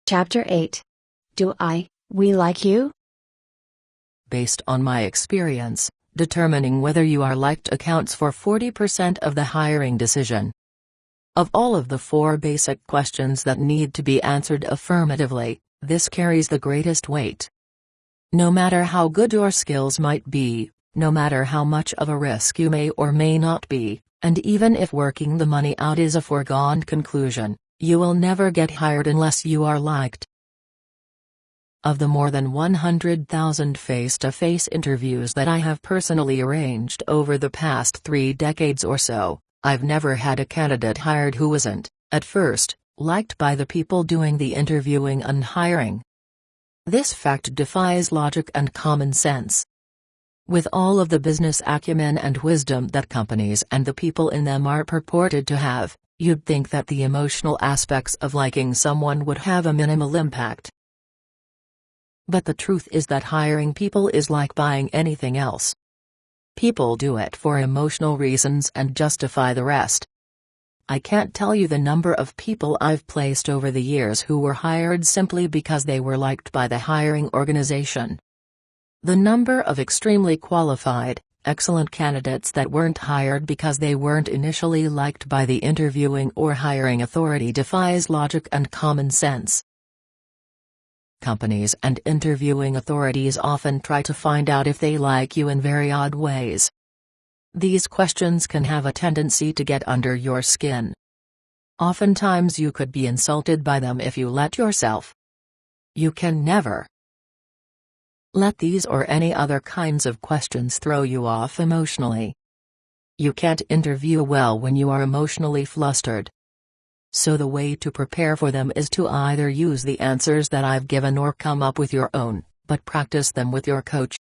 Chapter 8. We like you? Based on my experience, determining whether you are liked accounts for 40% of the hiring decision. Of all of the 4 basic questions that need to be answered affirmatively, this carries the greatest weight. No matter how good your skills might be, no matter how much of a risk you may or may not be, and even if working the money out is a foregone conclusion, you will never get hired unless you are liked. Of the more than 100,000 face-to-face interviews that I have personally arranged over the past 3 decades or so, I've never had a candidate hired who wasn't, at first, liked by the people doing the interviewing and hiring. This fact defies logic and common sense. With all of the business acumen and wisdom that companies and the people in them are purported to have, you'd think that the emotional aspects of liking someone would have a minimal impact. But the truth is that hiring people is like buying anything else. People do it for emotional reasons and justify the rest. I can't tell you the number of people I've placed over the years who were hired simply because they were liked by the hiring organization. The number of extremely qualified, excellent candidates that weren't hired because they weren't initially liked by the interviewing or hiring authority defies logic and common sense. Companies and interviewing authorities often try to find out if they like you in very odd ways. These questions can have a tendency to get under your skin. Oftentimes you could be insulted by them if you let yourself. You can never let these or any other kinds of questions throw you off emotionally. You can't interview well when you are emotionally flustered. So the way to prepare for them is to either use the answers that I've given or come up with your own, but practice them with your coach.